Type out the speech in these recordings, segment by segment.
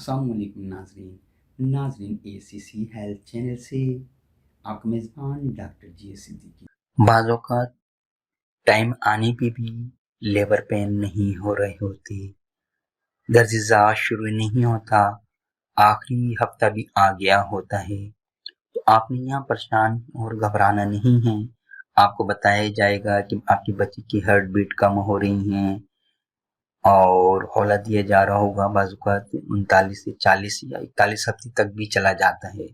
السلام علیکم ناظرین اے سی سی ہیلتھ چینل سے آپ کا میزبان ڈاکٹر جی صدیقی۔ بعض اوقات ٹائم آنے پہ بھی لیبر پین نہیں ہو رہے ہوتے، درد ذا شروع نہیں ہوتا، آخری ہفتہ بھی آ گیا ہوتا ہے، تو آپ نے یہاں پریشان اور گھبرانا نہیں ہے۔ آپ کو بتایا جائے گا کہ آپ کی بچی کی ہارٹ بیٹ کم ہو رہی ہیں اور حولہ دیا جا رہا ہوگا، بعض اوقات 39 سے 40 یا 41 ہفتے تک بھی چلا جاتا ہے،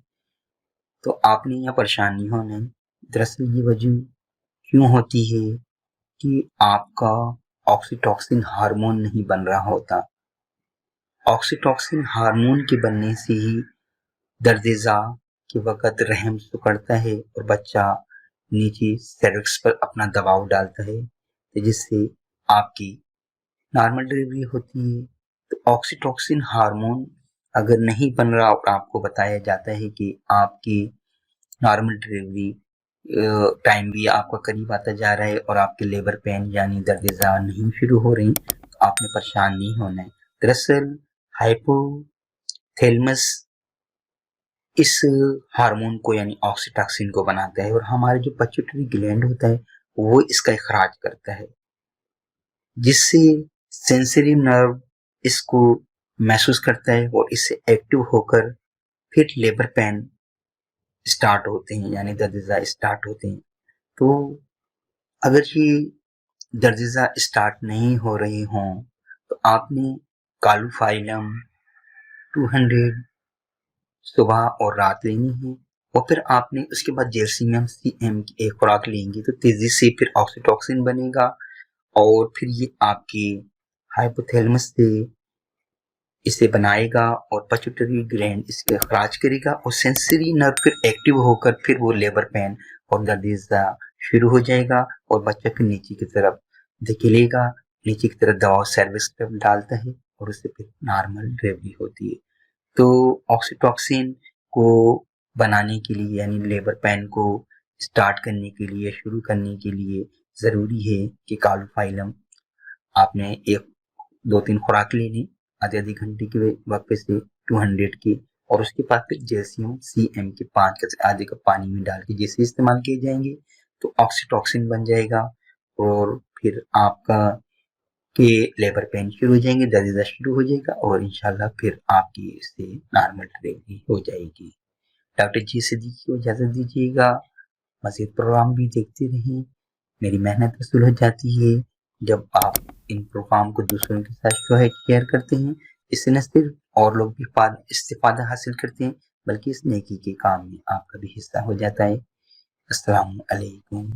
تو آپ نے یہاں پریشان نہیں ہونا ہے۔ دراصل یہ وجہ کیوں ہوتی ہے کہ آپ کا آکسیٹوسن ہارمون نہیں بن رہا ہوتا۔ آکسیٹوسن ہارمون کے بننے سے ہی درد ذا کے وقت رحم سکڑتا ہے اور بچہ نیچے سیرکس پر اپنا دباؤ ڈالتا ہے، جس سے آپ کی نارمل ڈلیوری ہوتی ہے۔ تو آکسیٹوسن ہارمون اگر نہیں بن رہا اور آپ کو بتایا جاتا ہے کہ آپ کی نارمل ڈلیوری ٹائم بھی آپ کا قریب آتا جا رہا ہے اور آپ کے لیبر پین یعنی درد ذا نہیں شروع ہو رہی، تو آپ نے پریشان نہیں ہونا ہے۔ دراصل ہائپو تھیلمس اس ہارمون کو یعنی آکسیٹوسن کو بناتا ہے اور ہمارے جو پیٹیوٹری گلینڈ ہوتا ہے وہ اس کا اخراج کرتا ہے، جس سے سینسری نرو اس کو محسوس کرتا ہے اور اس سے ایکٹیو ہو کر پھر لیبر پین سٹارٹ ہوتے ہیں یعنی درد ذا سٹارٹ ہوتے ہیں۔ تو اگر یہ درد ذا سٹارٹ نہیں ہو رہے ہوں تو آپ نے کالوفائلم 200 صبح اور رات لینی ہے، اور پھر آپ نے اس کے بعد جیرسیمیم سی ایم کی ایک خوراک لیں گے تو تیزی سے پھر آکسیٹوسن بنے گا اور پھر یہ آپ کی ہائپوتھیلمس سے اسے بنائے گا اور پیٹیوٹری گلینڈ اس کے اخراج کرے گا اور سینسری نرو پھر ایکٹیو ہو کر پھر وہ لیبر پین اور درد ذا شروع ہو جائے گا اور بچہ پھر نیچے کی طرف دھکیلے گا، نیچے کی طرف دباؤ سروکس پہ ڈالتا ہے اور اس سے پھر نارمل ڈلیوری ہوتی ہے۔ تو آکسیٹوسن کو بنانے کے لیے یعنی لیبر پین کو سٹارٹ کرنے کے لیے شروع کرنے کے لیے ضروری ہے کہ کالوفائلم آپ نے 2-3 خوراک لینی آدھے گھنٹے کے وقفے سے 200 کی، اور اس کے بعد پھر جیرسیمیم سی ایم کے 5 آدھے کپ پانی میں ڈال کے جیسے استعمال کیے جائیں گے تو آکسیٹوسن بن جائے گا اور پھر آپ کا کہ لیبر پین شروع ہو جائیں گے، درد ذا شروع ہو جائے گا اور انشاءاللہ پھر آپ کی اس سے نارمل ڈلیوری ہو جائے گی۔ ڈاکٹر جی صدیقی کو اجازت دیجیے گا، مزید پروگرام بھی دیکھتے رہیں، میری محنت وصول ہو جاتی ہے جب آپ ان پروگرام کو دوسروں کے ساتھ شیئر کرتے ہیں، اس سے نہ صرف اور لوگ بھی استفادہ حاصل کرتے ہیں بلکہ اس نیکی کے کام میں آپ کا بھی حصہ ہو جاتا ہے۔ السلام علیکم۔